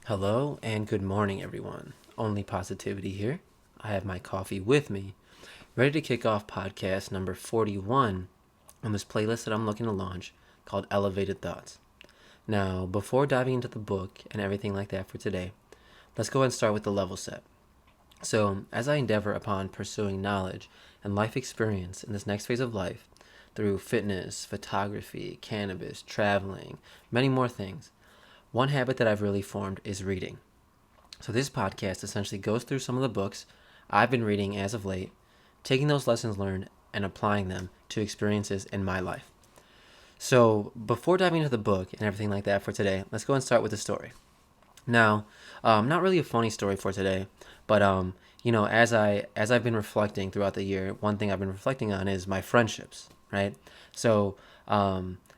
Hello and good morning, everyone. OnlyPositivity here. I have my coffee with me, ready to kick off podcast number 41 on this playlist that I'm looking to launch called Elevated Thoughts. Now, before diving into the book and everything like that for today, let's go ahead and start with the level set. So, as I endeavor upon pursuing knowledge and life experience in this next phase of life through fitness, photography, cannabis, traveling, many more things, one habit that I've really formed is reading. So this podcast essentially goes through some of the books I've been reading as of late, taking those lessons learned and applying them to experiences in my life. So before diving into the book and everything like that for today, let's go and start with the story. Now, not really a funny story for today, but as I've been reflecting throughout the year, one thing I've been reflecting on is my friendships, right? So,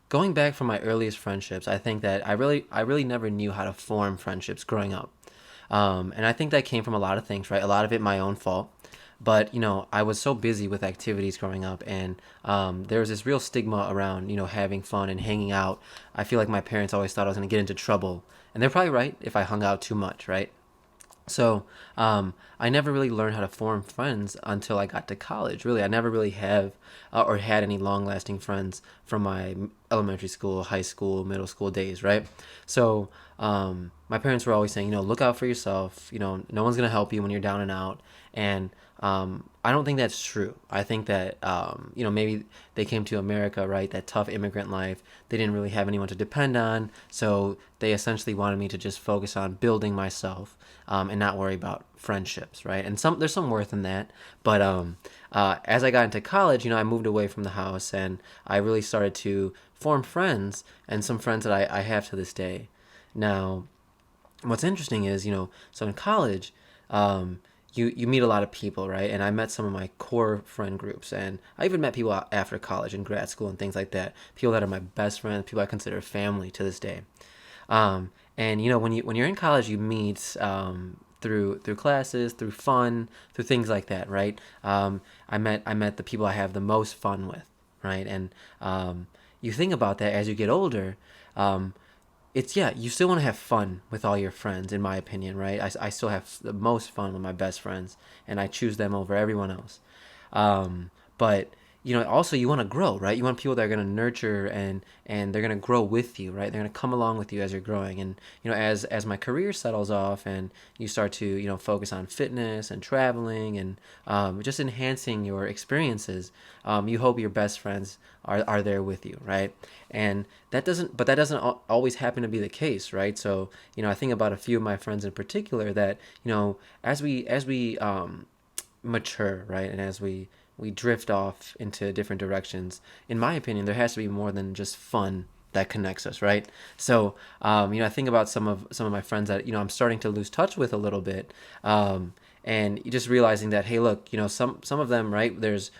going back from my earliest friendships, I think that I really never knew how to form friendships growing up. And I think that came from a lot of things, right? A lot of it my own fault. But, I was so busy with activities growing up, and there was this real stigma around, having fun and hanging out. I feel like my parents always thought I was going to get into trouble. And they're probably right if I hung out too much, right? So I never really learned how to form friends until I got to college. Really, I never really have or had any long-lasting friends from my elementary school, high school, middle school days, right? So my parents were always saying, look out for yourself. No one's gonna help you when you're down and out. And I don't think that's true. I think that maybe they came to America, right? That tough immigrant life. They didn't really have anyone to depend on, so they essentially wanted me to just focus on building myself and not worry about friendships, right? And there's some worth in that. But as I got into college, I moved away from the house and I really started to form friends, and some friends that I have to this day. Now, what's interesting is, so in college, you meet a lot of people, right? And I met some of my core friend groups, and I even met people after college and grad school and things like that. People that are my best friends, people I consider family to this day. And when you're in college, you meet through classes, through fun, through things like that, right? I met the people I have the most fun with, right? And you think about that as you get older. It's yeah, you still want to have fun with all your friends, in my opinion, right? I still have the most fun with my best friends, and I choose them over everyone else. But also you want to grow, right? You want people that are going to nurture and they're going to grow with you, right? They're going to come along with you as you're growing. And as my career settles off and you start to focus on fitness and traveling and just enhancing your experiences, you hope your best friends are there with you, right? And that doesn't always happen to be the case, right? So I think about a few of my friends in particular that as we mature, right? And as we drift off into different directions, in my opinion, there has to be more than just fun that connects us, right? So, I think about some of my friends that I'm starting to lose touch with a little bit, and just realizing that, hey, look, some of them, right? There's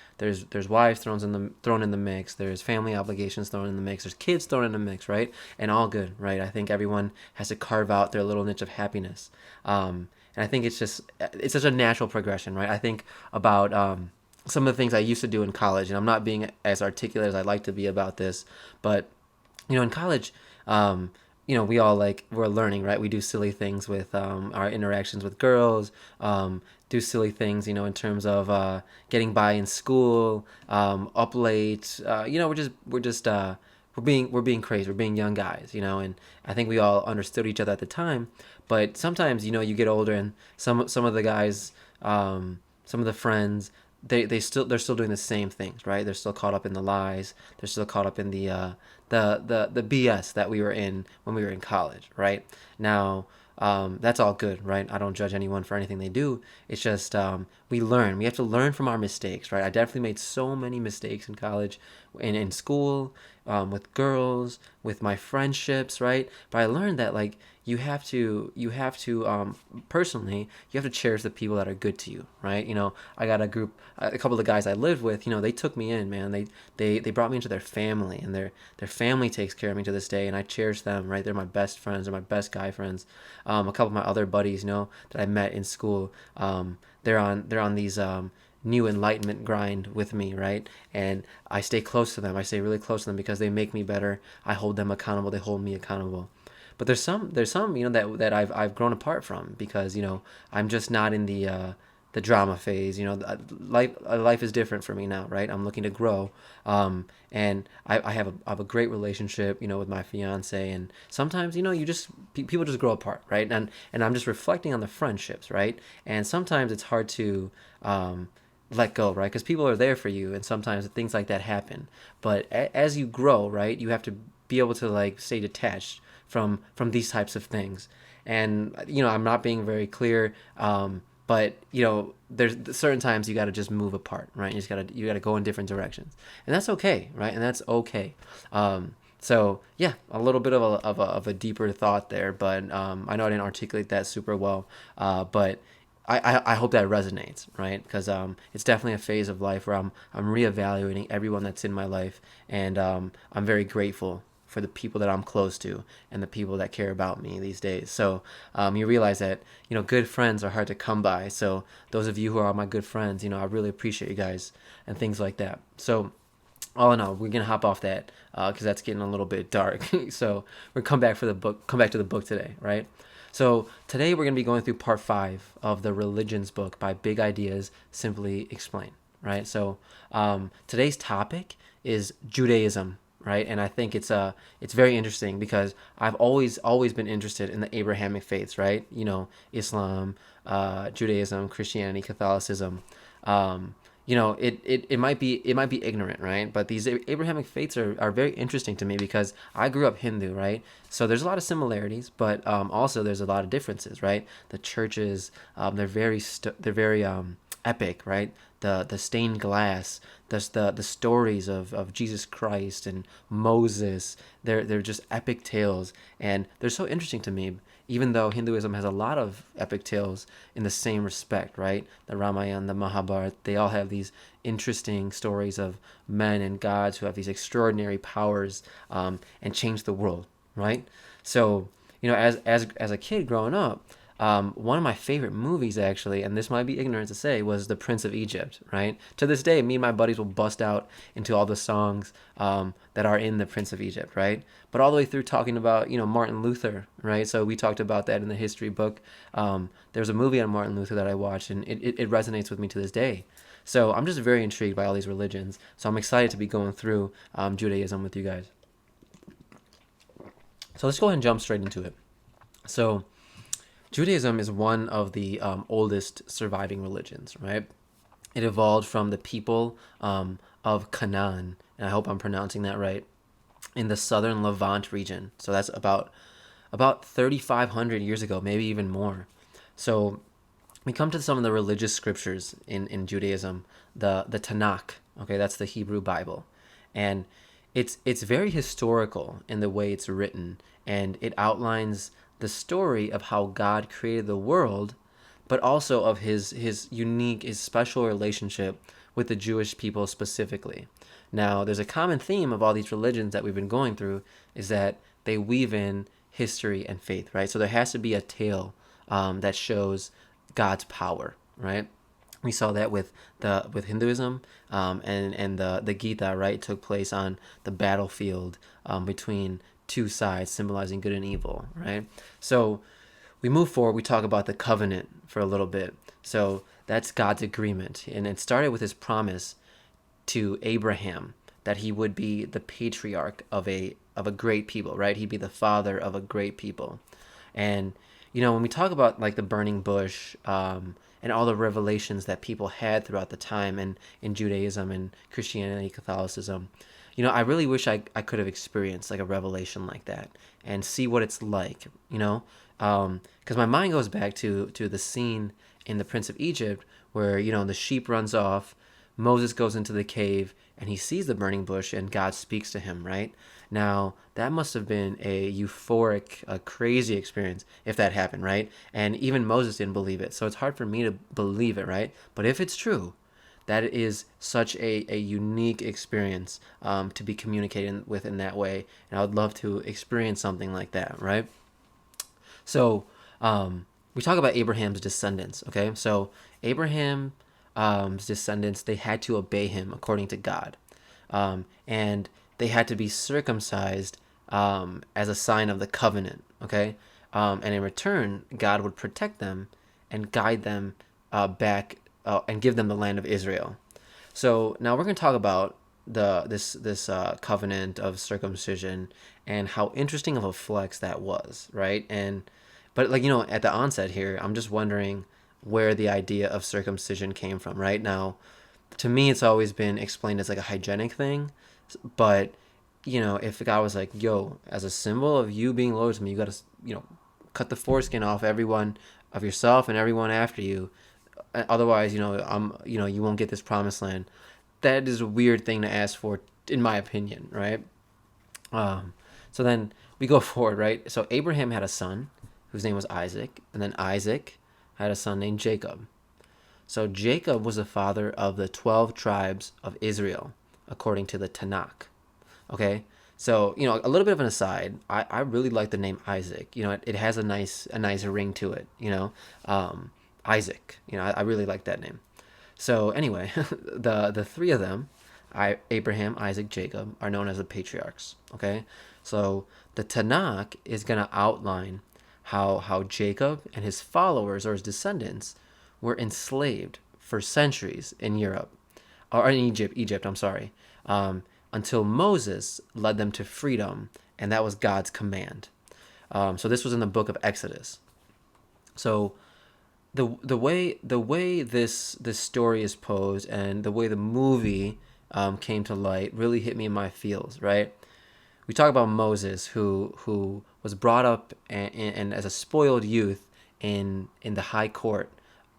wives thrown in the mix. There's family obligations thrown in the mix. There's kids thrown in the mix, right? And all good, right? I think everyone has to carve out their little niche of happiness. And I think it's such a natural progression, right? I think about some of the things I used to do in college, and I'm not being as articulate as I'd like to be about this, but in college, we all we're learning, right? We do silly things with our interactions with girls, do silly things, in terms of getting by in school, up late. We're being crazy. We're being young guys, and I think we all understood each other at the time. But sometimes, you get older, and some of the guys, some of the friends, they're still doing the same things, right? They're still caught up in the lies. They're still caught up in the BS that we were in when we were in college, right? Now, that's all good, right? I don't judge anyone for anything they do. It's just we learn. We have to learn from our mistakes, right? I definitely made so many mistakes in college, in school, with girls, with my friendships, right? But I learned that you have to personally, you have to cherish the people that are good to you, right? I got a couple of guys I lived with, they took me in, man. They brought me into their family, and their family takes care of me to this day, and I cherish them, right? They're my best friends. They're my best guy friends. A couple of my other buddies, that I met in school, they're on these new enlightenment grind with me, right? And I stay close to them. I stay really close to them because they make me better. I hold them accountable. They hold me accountable. But there's some that I've grown apart from because I'm just not in the drama phase. Life is different for me now, right? I'm looking to grow, and I have a great relationship, with my fiance, and sometimes you just people just grow apart, right? And I'm just reflecting on the friendships, right? And sometimes it's hard to let go, right? Because people are there for you, and sometimes things like that happen. But as you grow, right, you have to be able to like stay detached from these types of things. And I'm not being very clear, but there's certain times you got to just move apart, right? You got to go in different directions, and that's okay, right? And that's okay. So yeah, a little bit of a deeper thought there, but I know I didn't articulate that super well, but I hope that resonates, right? Because it's definitely a phase of life where I'm reevaluating everyone that's in my life, and I'm very grateful for the people that I'm close to and the people that care about me these days. So you realize that good friends are hard to come by. So those of you who are my good friends, I really appreciate you guys and things like that. So all in all, we're gonna hop off that because that's getting a little bit dark. So we're come back to the book today, right? So today we're gonna be going through part 5 of the religions book by Big Ideas Simply Explained, right? So today's topic is Judaism, right? And I think it's very interesting because I've always been interested in the Abrahamic faiths, right? Islam, Judaism, Christianity, Catholicism. It might be ignorant, right? But these Abrahamic faiths are very interesting to me because I grew up Hindu, right? So there's a lot of similarities, but also there's a lot of differences, right? The churches, they're very epic, right? The stained glass, the stories of Jesus Christ and Moses. They're just epic tales, and they're so interesting to me. Even though Hinduism has a lot of epic tales in the same respect, right? The Ramayana, the Mahabharata, they all have these interesting stories of men and gods who have these extraordinary powers and change the world, right? So, as a kid growing up, one of my favorite movies, actually, and this might be ignorant to say, was The Prince of Egypt, right? To this day, me and my buddies will bust out into all the songs that are in The Prince of Egypt, right? But all the way through talking about, Martin Luther, right? So we talked about that in the history book. There's a movie on Martin Luther that I watched, and it resonates with me to this day. So I'm just very intrigued by all these religions. So I'm excited to be going through Judaism with you guys. So let's go ahead and jump straight into it. So Judaism is one of the oldest surviving religions, right? It evolved from the people of Canaan, and I hope I'm pronouncing that right, in the southern Levant region. So that's about 3,500 years ago, maybe even more. So we come to some of the religious scriptures in Judaism, the Tanakh. Okay, that's the Hebrew Bible, and it's very historical in the way it's written, and it outlines the story of how God created the world, but also of his special relationship with the Jewish people specifically. Now, there's a common theme of all these religions that we've been going through is that they weave in history and faith, right? So there has to be a tale that shows God's power, right? We saw that with Hinduism, and the Gita, right? It took place on the battlefield between two sides, symbolizing good and evil, right? So we move forward. We talk about the covenant for a little bit. So that's God's agreement, and it started with his promise to Abraham that he would be the patriarch of a great people, right? He'd be the father of a great people. And when we talk about like the burning bush and all the revelations that people had throughout the time and in Judaism and Christianity, Catholicism, I really wish I could have experienced like a revelation like that and see what it's like, because my mind goes back to the scene in The Prince of Egypt where the sheep runs off, Moses goes into the cave and he sees the burning bush and God speaks to him, right? Now, that must have been a euphoric, a crazy experience if that happened, right? And even Moses didn't believe it. So it's hard for me to believe it, right? But if it's true, that is such a unique experience to be communicating with in that way. And I would love to experience something like that, right? So we talk about Abraham's descendants, okay? So Abraham's descendants, they had to obey him according to God. And they had to be circumcised as a sign of the covenant. Okay, and in return, God would protect them and guide them back and give them the land of Israel. So now we're going to talk about this covenant of circumcision and how interesting of a flex that was, right? And but like at the onset here, I'm just wondering where the idea of circumcision came from. Right now, to me, it's always been explained as like a hygienic thing, but if God was like, "Yo, as a symbol of you being loyal to me, you got to cut the foreskin off everyone of yourself and everyone after you. Otherwise, you won't get this promised land." That is a weird thing to ask for, in my opinion, right? So then we go forward, right? So Abraham had a son whose name was Isaac, and then Isaac had a son named Jacob. So Jacob was the father of the 12 tribes of Israel, according to the Tanakh. Okay, so a little bit of an aside. I really like the name Isaac. It has a nice ring to it. Isaac. I really like that name. So anyway, the three of them, Abraham, Isaac, Jacob, are known as the patriarchs. Okay, so the Tanakh is going to outline how Jacob and his followers or his descendants were enslaved for centuries in Europe, or in Egypt. I'm sorry, until Moses led them to freedom, and that was God's command. So this was in the book of Exodus. So the way this story is posed and the way the movie came to light really hit me in my feels. Right, we talk about Moses who was brought up and as a spoiled youth in the high court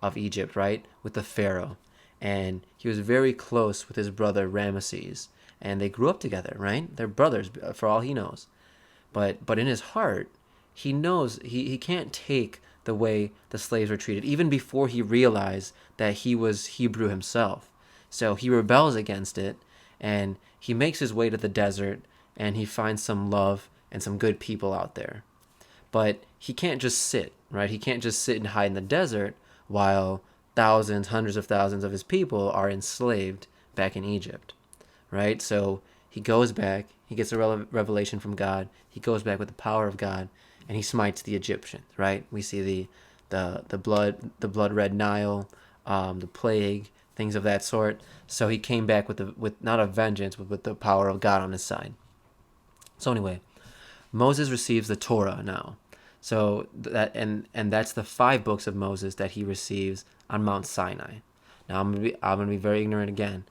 of Egypt, right, with the Pharaoh, and he was very close with his brother Ramesses, and they grew up together. Right, they're brothers for all he knows, but in his heart, he knows he can't take the way the slaves were treated, even before he realized that he was Hebrew himself. So he rebels against it, and he makes his way to the desert, and he finds some love and some good people out there. But he can't just sit, right? He can't just sit and hide in the desert while thousands, hundreds of thousands of his people are enslaved back in Egypt, right? So he goes back, he gets a revelation from God, he goes back with the power of God, and he smites the Egyptians, right? We see the blood red Nile, the plague, things of that sort. So he came back with not a vengeance, but with the power of God on his side. So anyway, Moses receives the Torah now. So that's the 5 books of Moses that he receives on Mount Sinai. Now I'm gonna be very ignorant again.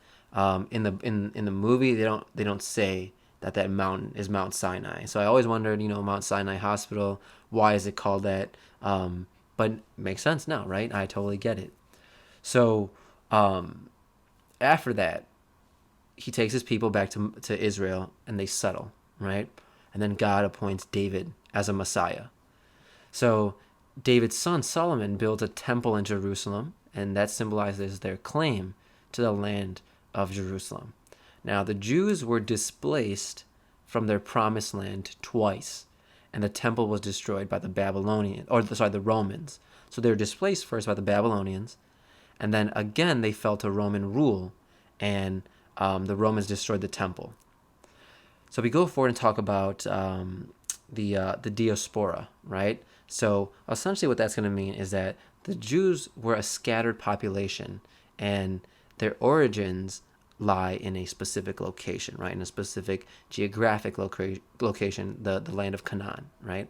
In the movie they don't say that mountain is Mount Sinai. So I always wondered, Mount Sinai Hospital, why is it called that? But it makes sense now, right? I totally get it. So after that, he takes his people back to Israel and they settle, right? And then God appoints David as a Messiah. So David's son Solomon builds a temple in Jerusalem, and that symbolizes their claim to the land of Jerusalem. Now, the Jews were displaced from their promised land twice, and the temple was destroyed by the Romans. So they were displaced first by the Babylonians, and then again they fell to Roman rule, and the Romans destroyed the temple. So we go forward and talk about the diaspora, right? So essentially what that's going to mean is that the Jews were a scattered population, and their origins lie in a specific location, right? In a specific geographic location, the land of Canaan, right?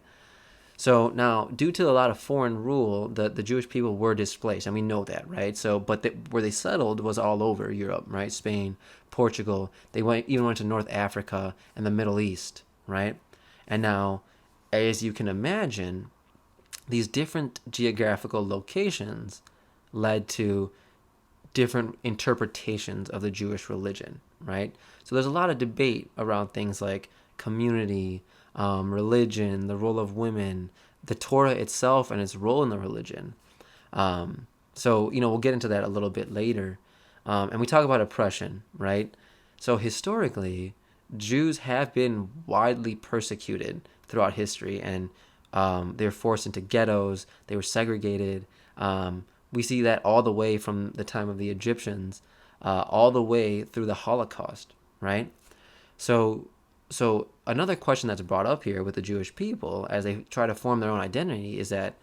So now, due to a lot of foreign rule, the Jewish people were displaced, and we know that, right? So, but where they settled was all over Europe, right? Spain, Portugal. They even went to North Africa and the Middle East, right? And now, as you can imagine, these different geographical locations led to different interpretations of the Jewish religion, right? So there's a lot of debate around things like community, religion, the role of women, the Torah itself and its role in the religion. So we'll get into that a little bit later. And we talk about oppression, right? So historically, Jews have been widely persecuted throughout history, and they were forced into ghettos, they were segregated. We see that all the way from the time of the Egyptians, all the way through the Holocaust, right? So another question that's brought up here with the Jewish people as they try to form their own identity is that,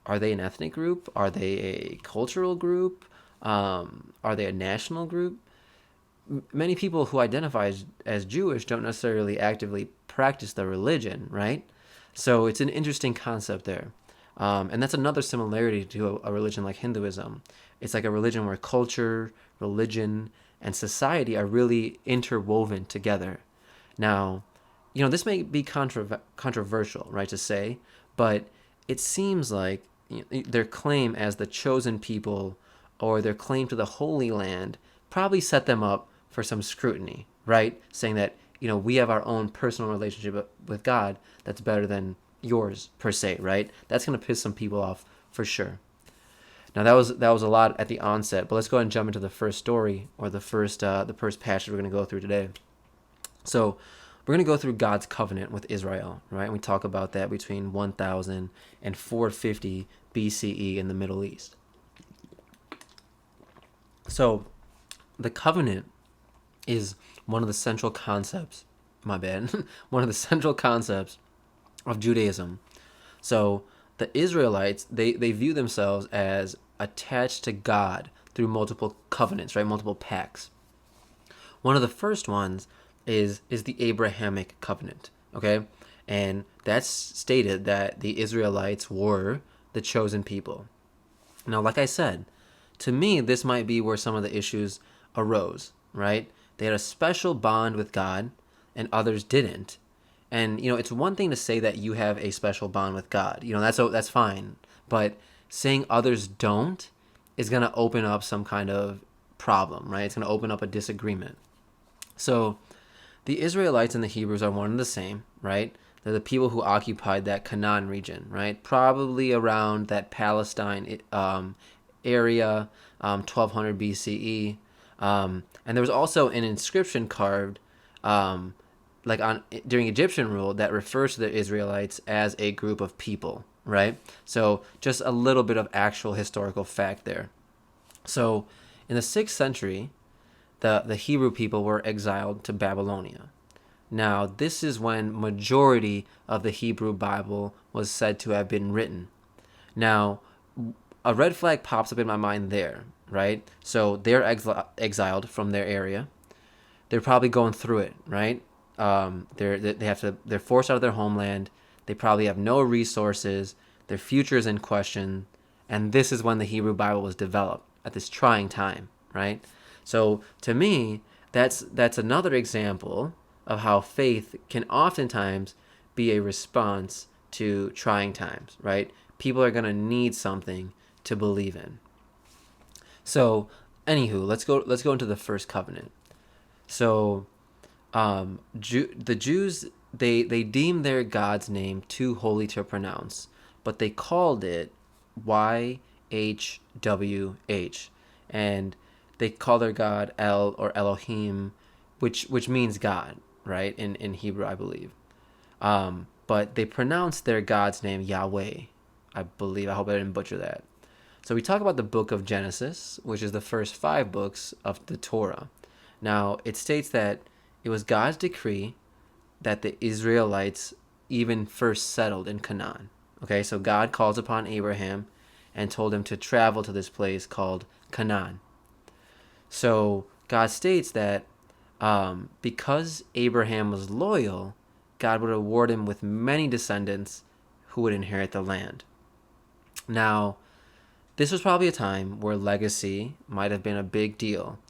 are they an ethnic group? Are they a cultural group? Are they a national group? Many people who identify as Jewish don't necessarily actively practice the religion, right? So it's an interesting concept there. And that's another similarity to a religion like Hinduism. It's like a religion where culture, religion, and society are really interwoven together. Now, this may be controversial, right, to say, but it seems like their claim as the chosen people or their claim to the Holy Land probably set them up for some scrutiny, right? Saying that, we have our own personal relationship with God that's better than yours per se, right? That's going to piss some people off for sure. Now that was a lot at the onset, but let's go ahead and jump into the first story, or the first passage we're going to go through today. So we're going to go through God's covenant with Israel, right? And we talk about that between 1000 and 450 BCE in the Middle East. So the covenant is one of the central concepts, one of the central concepts of Judaism. So the Israelites, they view themselves as attached to God through multiple covenants, right? Multiple pacts. One of the first ones is the Abrahamic covenant, okay? And that's stated that the Israelites were the chosen people. Now, like I said, to me, this might be where some of the issues arose, right? They had a special bond with God and others didn't. And, it's one thing to say that you have a special bond with God. That's fine. But saying others don't is going to open up some kind of problem, right? It's going to open up a disagreement. So the Israelites and the Hebrews are one and the same, right? They're the people who occupied that Canaan region, right? Probably around that Palestine area, 1200 BCE. And there was also an inscription carved during Egyptian rule that refers to the Israelites as a group of people, right? So just a little bit of actual historical fact there. So in the 6th century, the Hebrew people were exiled to Babylonia. Now, this is when majority of the Hebrew Bible was said to have been written. Now, a red flag pops up in my mind there, right? So they're exiled from their area. They're probably going through it, right? They're forced out of their homeland. They probably have no resources. Their future is in question, and this is when the Hebrew Bible was developed at this trying time, right? So to me, that's another example of how faith can oftentimes be a response to trying times, right? People are gonna need something to believe in. So, anywho, let's go into the first covenant. So, the Jews, they deemed their God's name too holy to pronounce, but they called it YHWH, and they call their God El, or Elohim, which means God, right, in Hebrew, I believe. But they pronounced their God's name Yahweh, I believe. I hope I didn't butcher that. So we talk about the book of Genesis, which is the first 5 books of the Torah. Now, it states that it was God's decree that the Israelites even first settled in Canaan. Okay, so God calls upon Abraham and told him to travel to this place called Canaan. So God states that because Abraham was loyal, God would reward him with many descendants who would inherit the land. Now, this was probably a time where legacy might have been a big deal,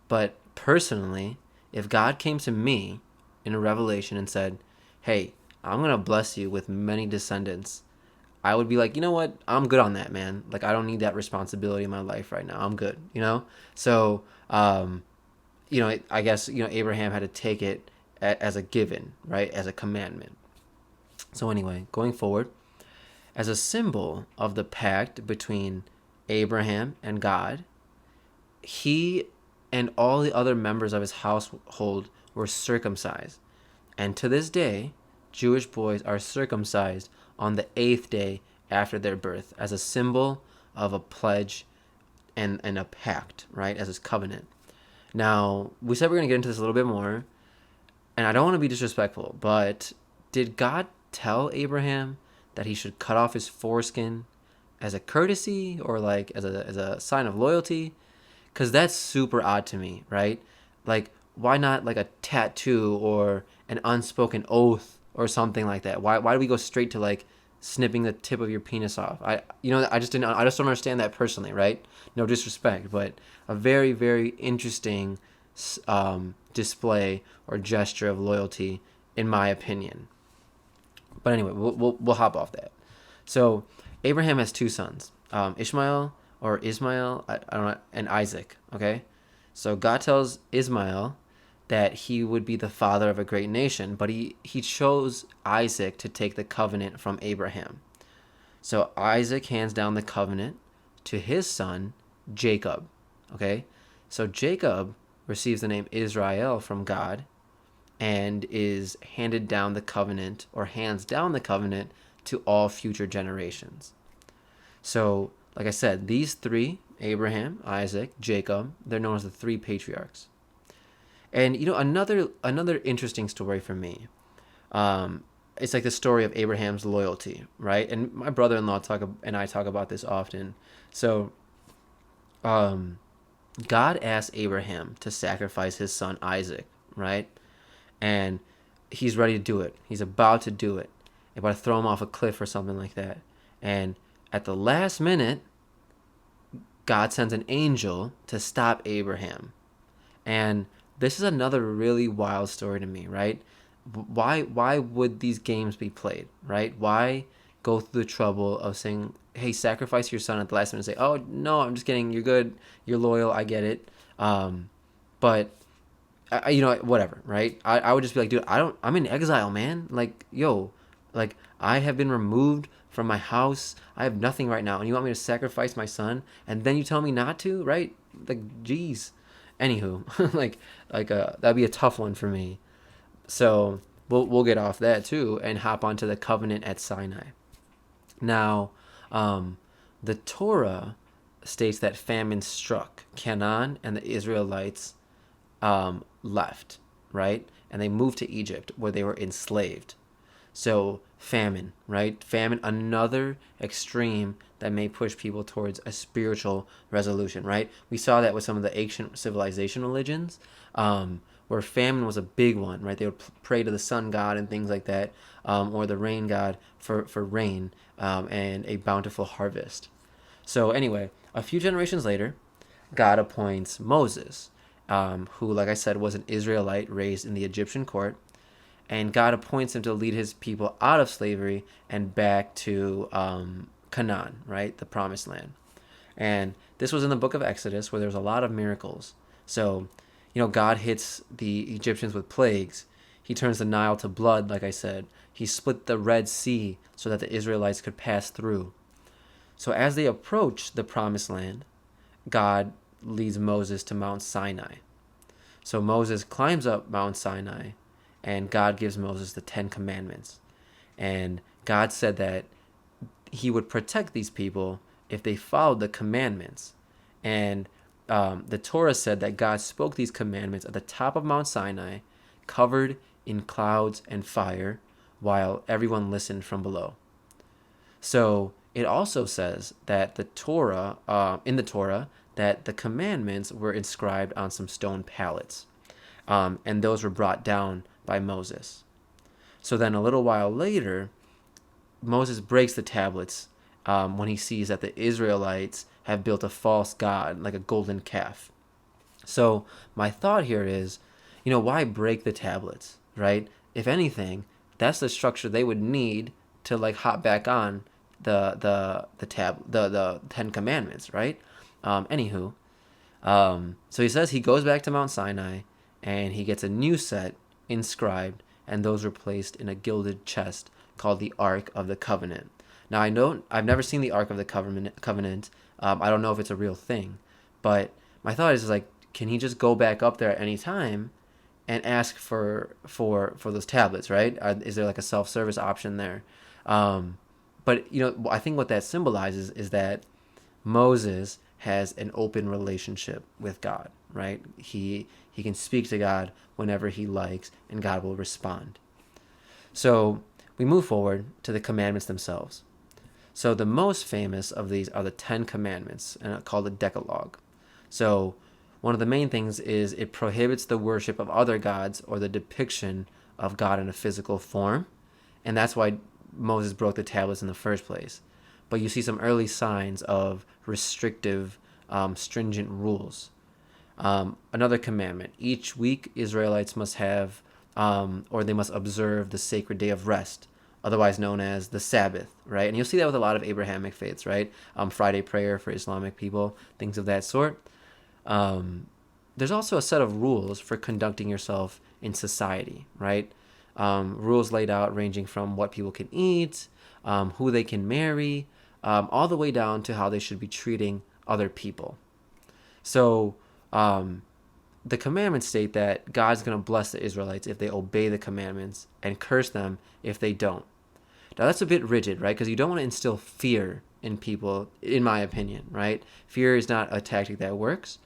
but personally, if God came to me in a revelation and said, hey, I'm going to bless you with many descendants, I would be like, you know what? I'm good on that, man. Like, I don't need that responsibility in my life right now. I'm good, So, I guess, Abraham had to take it as a given, right? As a commandment. So anyway, going forward, as a symbol of the pact between Abraham and God, he and all the other members of his household were circumcised. And to this day, Jewish boys are circumcised on the 8th day after their birth as a symbol of a pledge and a pact, right? As his covenant. Now, we said we're going to get into this a little bit more. and I don't want to be disrespectful, but did God tell Abraham that he should cut off his foreskin as a courtesy or like as a sign of loyalty? Because that's super odd to me, right? Like, why not like a tattoo or an unspoken oath or something like that? Why do we go straight to like snipping the tip of your penis off? I just don't understand that personally, right? No disrespect, but a very very interesting display or gesture of loyalty, in my opinion. But anyway, we'll hop off that. So Abraham has two sons, Ishmael or Ismail, I don't know, and Isaac. Okay, so God tells Ismail that he would be the father of a great nation, but he chose Isaac to take the covenant from Abraham. So Isaac hands down the covenant to his son Jacob. Okay, so Jacob receives the name Israel from God and is handed down the covenant or hands down the covenant to all future generations. So, like I said, these three, Abraham, Isaac, Jacob, they're known as the three patriarchs. And another interesting story for me, it's like the story of Abraham's loyalty, right? And my brother-in-law and I talk about this often. So, God asked Abraham to sacrifice his son Isaac, right? And he's ready to do it. He's about to do it. About to throw him off a cliff or something like that. And at the last minute, God sends an angel to stop Abraham. And this is another really wild story to me, right? Why would these games be played, right? Why go through the trouble of saying, hey, sacrifice your son at the last minute and say, oh, no, I'm just kidding. You're good. You're loyal. I get it. But whatever, right? I would just be like, dude, I'm in exile, man. Like, yo, like I have been removed from my house. I have nothing right now. And you want me to sacrifice my son? And then you tell me not to, right? Like, geez. Anywho, that'd be a tough one for me. So we'll get off that too and hop onto the covenant at Sinai. Now, the Torah states that famine struck Canaan and the Israelites left, right? And they moved to Egypt where they were enslaved. So famine, right? Famine, another extreme that may push people towards a spiritual resolution, right? We saw that with some of the ancient civilization religions, where famine was a big one, right? They would pray to the sun god and things like that, or the rain god for rain and a bountiful harvest. So anyway, a few generations later, God appoints Moses, who, like I said, was an Israelite raised in the Egyptian court. And God appoints him to lead his people out of slavery and back to Canaan, right? The promised land. And this was in the book of Exodus where there was a lot of miracles. So, God hits the Egyptians with plagues. He turns the Nile to blood, like I said. He split the Red Sea so that the Israelites could pass through. So as they approach the promised land, God leads Moses to Mount Sinai. So Moses climbs up Mount Sinai, and God gives Moses the 10 Commandments. And God said that he would protect these people if they followed the commandments. And the Torah said that God spoke these commandments at the top of Mount Sinai, covered in clouds and fire, while everyone listened from below. So it also says that in the Torah, that the commandments were inscribed on some stone pallets, and those were brought down by Moses. So then a little while later, Moses breaks the tablets when he sees that the Israelites have built a false god, like a golden calf. So my thought here is, why break the tablets, right? If anything, that's the structure they would need to like hop back on the 10 Commandments, right? Anywho, so he says he goes back to Mount Sinai and he gets a new set inscribed, and those were placed in a gilded chest called the Ark of the Covenant. Now I've never seen the Ark of the Covenant. I don't know if it's a real thing, but my thought is like, can he just go back up there at any time and ask for those tablets, right? Is there like a self-service option there? But I think what that symbolizes is that Moses has an open relationship with God, right? He can speak to God whenever he likes, and God will respond. So we move forward to the commandments themselves. So the most famous of these are the 10 Commandments, and called the Decalogue. So one of the main things is it prohibits the worship of other gods or the depiction of God in a physical form. And that's why Moses broke the tablets in the first place. But you see some early signs of restrictive, stringent rules. Another commandment: each week Israelites must have, or they must observe the sacred day of rest, otherwise known as the Sabbath, right? And you'll see that with a lot of Abrahamic faiths, right? Friday prayer for Islamic people, things of that sort. There's also a set of rules for conducting yourself in society, right? Rules laid out ranging from what people can eat, who they can marry, all the way down to how they should be treating other people. So the commandments state that God's going to bless the Israelites if they obey the commandments and curse them if they don't. Now that's a bit rigid, right? Because you don't want to instill fear in people, in my opinion, right? Fear is not a tactic that works.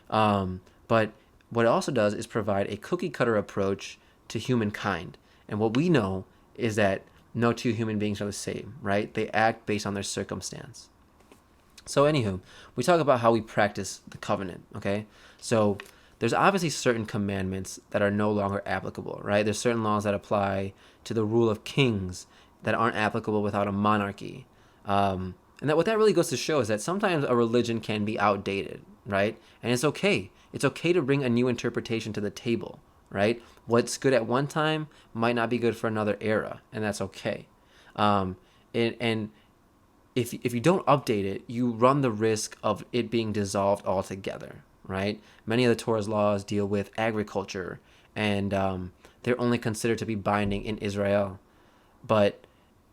But what it also does is provide a cookie cutter approach to humankind. And what we know is that no two human beings are the same, right? They act based on their circumstance. So anywho, we talk about how we practice the covenant, okay? So there's obviously certain commandments that are no longer applicable, right? There's certain laws that apply to the rule of kings that aren't applicable without a monarchy. And that what that really goes to show is that sometimes a religion can be outdated, right? And it's okay. It's okay to bring a new interpretation to the table, right? What's good at one time might not be good for another era, and that's okay. And if you don't update it, you run the risk of it being dissolved altogether, right? Many of the Torah's laws deal with agriculture, and they're only considered to be binding in Israel. But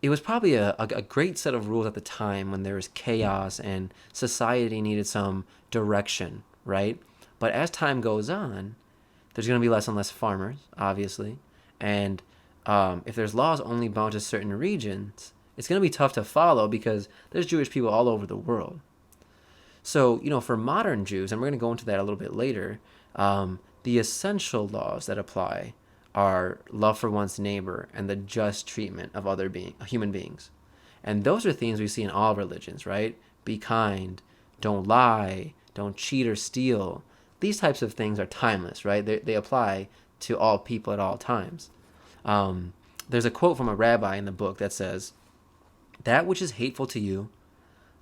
it was probably a great set of rules at the time when there was chaos and society needed some direction, right? But as time goes on, there's going to be less and less farmers, obviously. And if there's laws only bound to certain regions, it's going to be tough to follow because there's Jewish people all over the world. So, for modern Jews, and we're going to go into that a little bit later, the essential laws that apply are love for one's neighbor and the just treatment of other human beings. And those are themes we see in all religions, right? Be kind, don't lie, don't cheat or steal. These types of things are timeless, right? They apply to all people at all times. There's a quote from a rabbi in the book that says, "That which is hateful to you,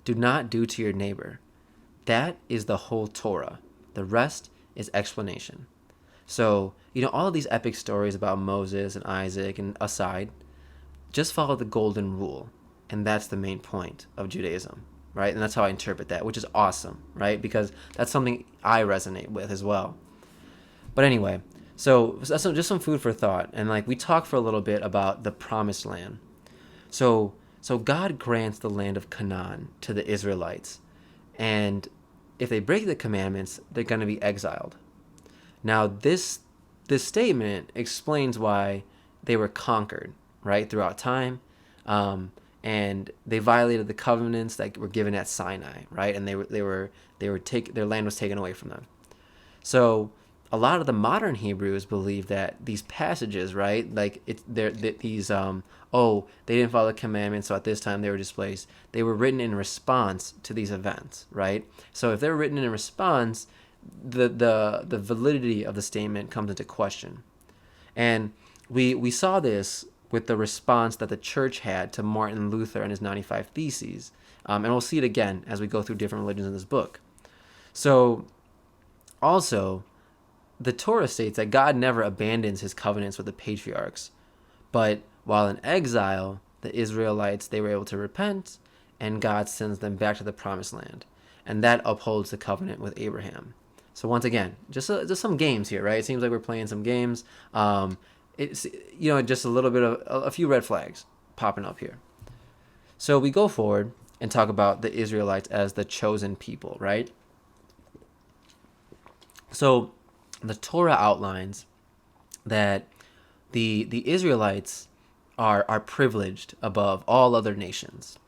do not do to your neighbor. That is the whole Torah. The rest is explanation." So, all of these epic stories about Moses and Isaac and aside, just follow the golden rule. And that's the main point of Judaism, right? And that's how I interpret that, which is awesome, right? Because that's something I resonate with as well. But anyway, so that's just some food for thought. And we talked for a little bit about the promised land. So God grants the land of Canaan to the Israelites. And if they break the commandments, they're going to be exiled. Now, this statement explains why they were conquered, right, throughout time, and they violated the covenants that were given at Sinai, right, and their land was taken away from them. So, a lot of the modern Hebrews believe that these passages, right, they didn't follow the commandments, so at this time they were displaced. They were written in response to these events, right? So if they're written in response, the validity of the statement comes into question. And we saw this with the response that the church had to Martin Luther and his 95 Theses. And we'll see it again as we go through different religions in this book. So also, the Torah states that God never abandons his covenants with the patriarchs. But while in exile, the Israelites, they were able to repent, and God sends them back to the promised land. And that upholds the covenant with Abraham. So once again, just some games here, right? It seems like we're playing some games. It's just a little bit of a few red flags popping up here. So we go forward and talk about the Israelites as the chosen people, right? So the Torah outlines that the Israelites are privileged above all other nations,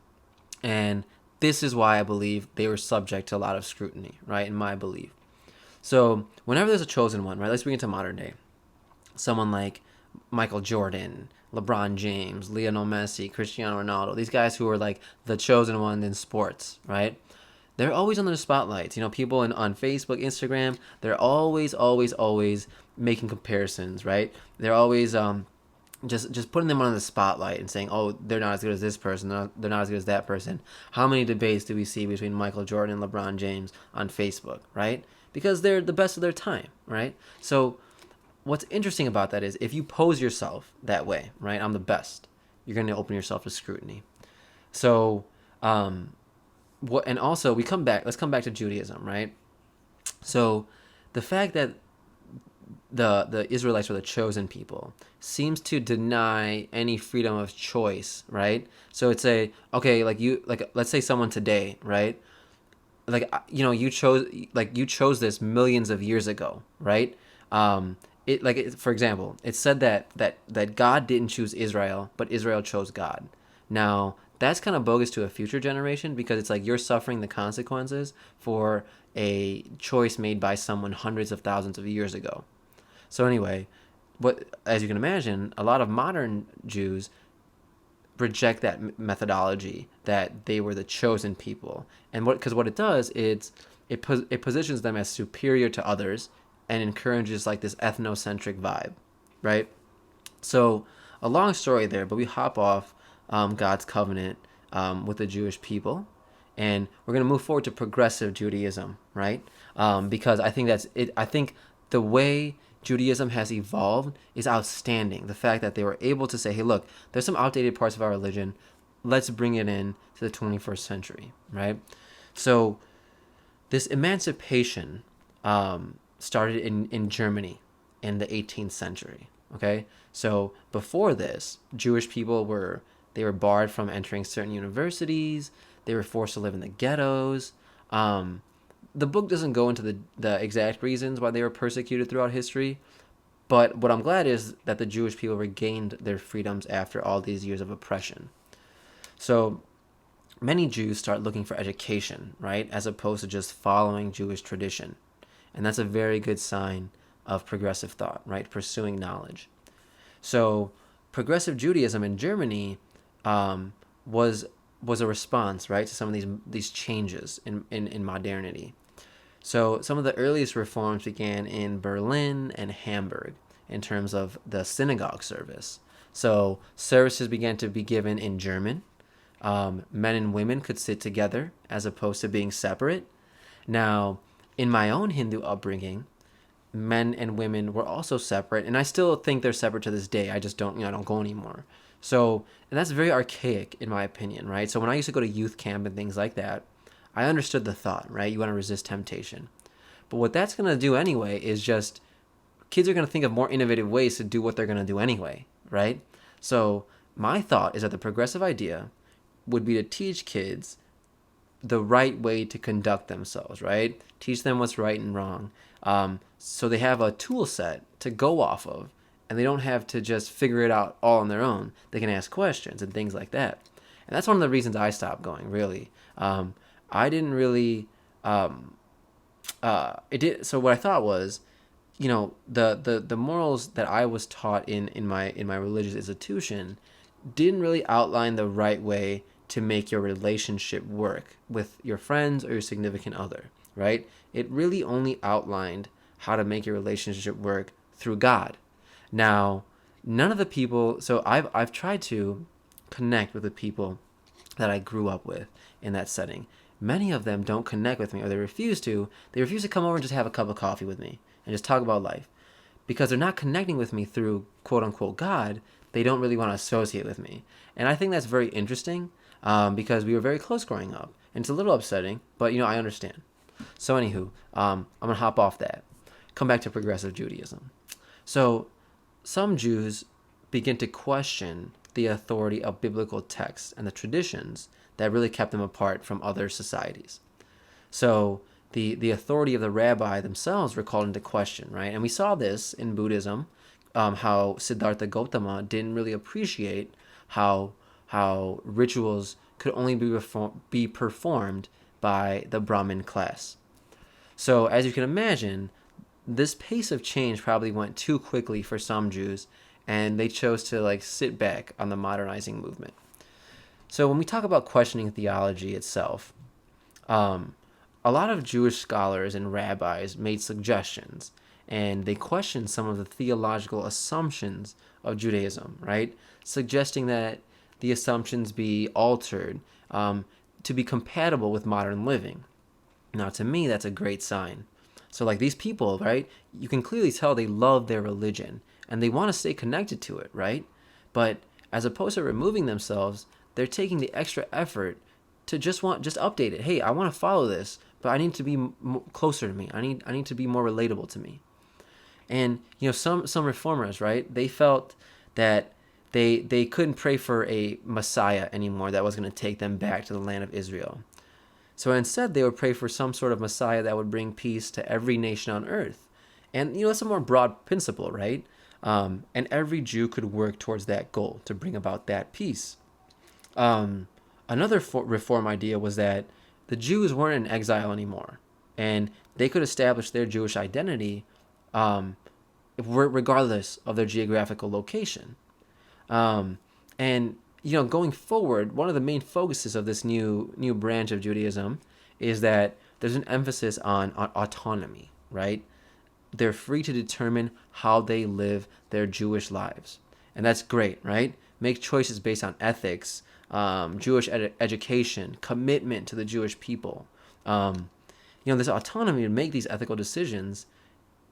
and this is why I believe they were subject to a lot of scrutiny, right? In my belief. So whenever there's a chosen one, right? Let's bring it to modern day. Someone like Michael Jordan, LeBron James, Lionel Messi, Cristiano Ronaldo, these guys who are like the chosen one in sports, right? They're always under the spotlights. People on Facebook, Instagram, they're always making comparisons, right? They're always just putting them on the spotlight and saying, oh, they're not as good as this person, they're not as good as that person. How many debates do we see between Michael Jordan and LeBron James on Facebook, right? Because they're the best of their time, right? So what's interesting about that is if you pose yourself that way, right? I'm the best. You're going to open yourself to scrutiny. So, and also let's come back to Judaism, right? So the fact that the Israelites were the chosen people seems to deny any freedom of choice, right? So it's let's say someone today, right? You chose this millions of years ago, right? For example, it said that God didn't choose Israel, but Israel chose God. Now that's kind of bogus to a future generation, because it's like you're suffering the consequences for a choice made by someone hundreds of thousands of years ago. So anyway, as you can imagine, a lot of modern Jews reject that methodology that they were the chosen people, and because what it does is it positions them as superior to others and encourages like this ethnocentric vibe, right? So a long story there, but we hop off God's covenant with the Jewish people, and we're going to move forward to progressive Judaism, right? Because I think that's it. I think the way Judaism has evolved is outstanding. The fact that they were able to say, hey, look, there's some outdated parts of our religion. Let's bring it in to the 21st century, right? So this emancipation started in Germany in the 18th century, okay? So before this, Jewish people were barred from entering certain universities. They were forced to live in the ghettos. The book doesn't go into the exact reasons why they were persecuted throughout history, but what I'm glad is that the Jewish people regained their freedoms after all these years of oppression. So many Jews start looking for education, right, as opposed to just following Jewish tradition. And that's a very good sign of progressive thought, right, pursuing knowledge. So progressive Judaism in Germany was a response, right, to some of these changes in modernity. So some of the earliest reforms began in Berlin and Hamburg in terms of the synagogue service. So services began to be given in German. Men and women could sit together as opposed to being separate. Now, in my own Hindu upbringing, men and women were also separate, and I still think they're separate to this day. I just don't, I don't go anymore. So, and that's very archaic in my opinion, right? So when I used to go to youth camp and things like that, I understood the thought, right? You want to resist temptation. But what that's going to do anyway is just kids are going to think of more innovative ways to do what they're going to do anyway, right? So my thought is that the progressive idea would be to teach kids the right way to conduct themselves, right? Teach them what's right and wrong. So they have a tool set to go off of, and they don't have to just figure it out all on their own. They can ask questions and things like that. And that's one of the reasons I stopped going, really. I didn't really, it did. So what I thought was, the morals that I was taught in my religious institution didn't really outline the right way to make your relationship work with your friends or your significant other, right? It really only outlined how to make your relationship work through God. Now, none of the people, so I've tried to connect with the people that I grew up with in that setting. Many of them don't connect with me, or they refuse to. They refuse to come over and just have a cup of coffee with me and just talk about life. Because they're not connecting with me through quote unquote God, they don't really want to associate with me. And I think that's very interesting because we were very close growing up. And it's a little upsetting, but I understand. So anywho, I'm going to hop off that. Come back to progressive Judaism. So some Jews begin to question the authority of biblical texts and the traditions that really kept them apart from other societies. So the authority of the rabbi themselves were called into question, right? And we saw this in Buddhism, how Siddhartha Gautama didn't really appreciate how rituals could only be performed by the Brahmin class. So, as you can imagine, this pace of change probably went too quickly for some Jews, and they chose to like sit back on the modernizing movement. So, when we talk about questioning theology itself, a lot of Jewish scholars and rabbis made suggestions, and they questioned some of the theological assumptions of Judaism, right? Suggesting that the assumptions be altered to be compatible with modern living. Now, to me, that's a great sign. So, like these people, right? You can clearly tell they love their religion and they want to stay connected to it, right? But as opposed to removing themselves, they're taking the extra effort to just update it. Hey, I want to follow this, but I need to be closer to me. I need to be more relatable to me. And some reformers, right? They felt that they couldn't pray for a Messiah anymore that was going to take them back to the land of Israel. So instead, they would pray for some sort of Messiah that would bring peace to every nation on earth. And that's a more broad principle, right? And every Jew could work towards that goal to bring about that peace. Another reform idea was that the Jews weren't in exile anymore, and they could establish their Jewish identity regardless of their geographical location. And going forward, one of the main focuses of this new branch of Judaism is that there's an emphasis on autonomy, right? They're free to determine how they live their Jewish lives, and that's great, right? Make choices based on ethics, Jewish education, commitment to the Jewish people. This autonomy to make these ethical decisions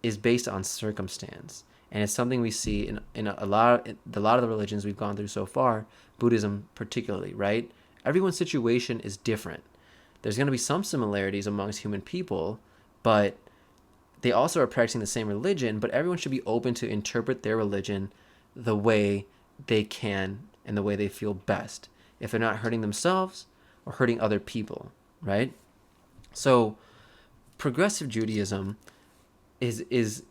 is based on circumstance, and it's something we see in a lot of the religions we've gone through so far, Buddhism particularly, right? Everyone's situation is different. There's going to be some similarities amongst human people, but they also are practicing the same religion, but everyone should be open to interpret their religion the way they can and the way they feel best, if they're not hurting themselves or hurting other people, right? So progressive Judaism is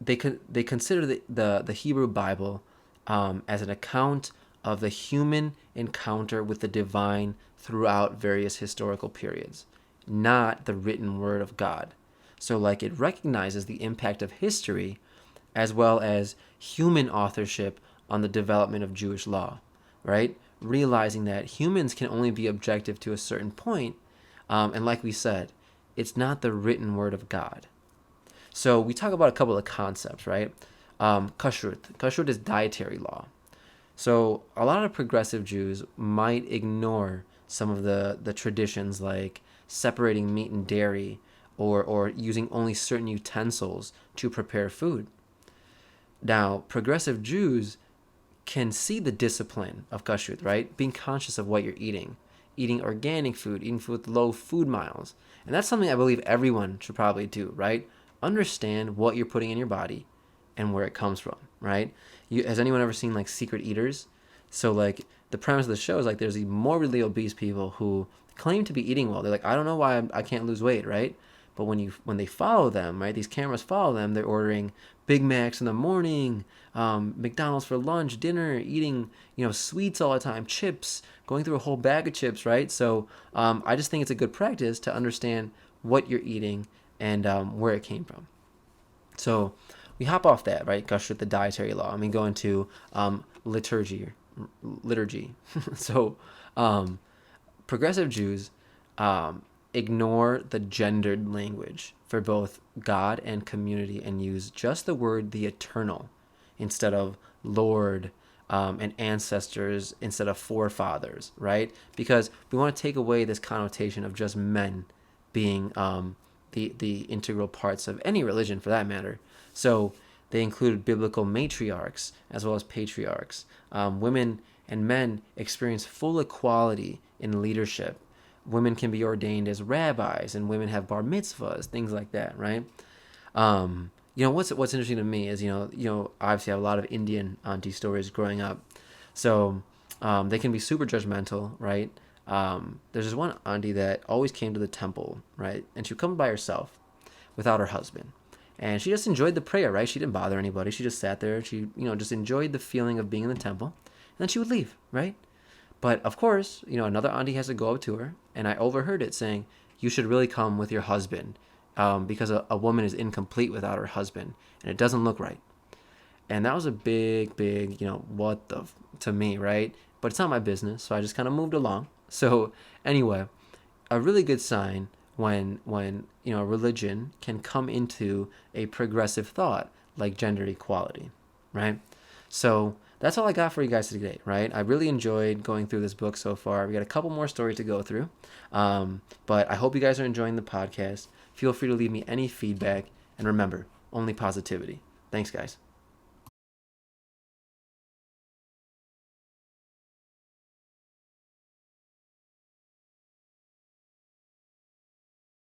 they consider the Hebrew Bible as an account of the human encounter with the divine throughout various historical periods, not the written word of God. So like it recognizes the impact of history as well as human authorship on the development of Jewish law, right? Realizing that humans can only be objective to a certain point, and like we said, it's not the written word of God. So we talk about a couple of concepts, right? Kashrut. Kashrut is dietary law. So a lot of progressive Jews might ignore some of the traditions like separating meat and dairy or using only certain utensils to prepare food. Now, progressive Jews can see the discipline of kashrut, right? Being conscious of what you're eating organic food, eating food with low food miles. And that's something I believe everyone should probably do, right? Understand what you're putting in your body and where it comes from, right? Has anyone ever seen like Secret Eaters? So like the premise of the show is like there's these morbidly obese people who claim to be eating well. They're like, I don't know why I can't lose weight, right? But when they follow them, right, these cameras follow them, they're ordering Big Macs in the morning, McDonald's for lunch, dinner, eating, sweets all the time, chips, going through a whole bag of chips, right? So I just think it's a good practice to understand what you're eating and where it came from. So we hop off that, right? Kashrut, the dietary law, and we go into liturgy. So progressive Jews ignore the gendered language for both God and community and use just the word the eternal instead of Lord and ancestors instead of forefathers, right? Because we want to take away this connotation of just men being the integral parts of any religion for that matter. So they included biblical matriarchs as well as patriarchs. Women and men experience full equality in leadership. Women can be ordained as rabbis, and women have bar mitzvahs, things like that, right? What's interesting to me is obviously I have a lot of Indian auntie stories growing up, so they can be super judgmental, right? There's this one auntie that always came to the temple, right, and she would come by herself, without her husband, and she just enjoyed the prayer, right? She didn't bother anybody. She just sat there. She just enjoyed the feeling of being in the temple, and then she would leave, right? But of course, another auntie has to go up to her, and I overheard it saying, "You should really come with your husband, because a woman is incomplete without her husband, and it doesn't look right." And that was a big, big, what the to me, right? But it's not my business, so I just kind of moved along. So anyway, a really good sign when religion can come into a progressive thought like gender equality, right? So that's all I got for you guys today, right? I really enjoyed going through this book so far. We got a couple more stories to go through, but I hope you guys are enjoying the podcast. Feel free to leave me any feedback, and remember, only positivity. Thanks, guys.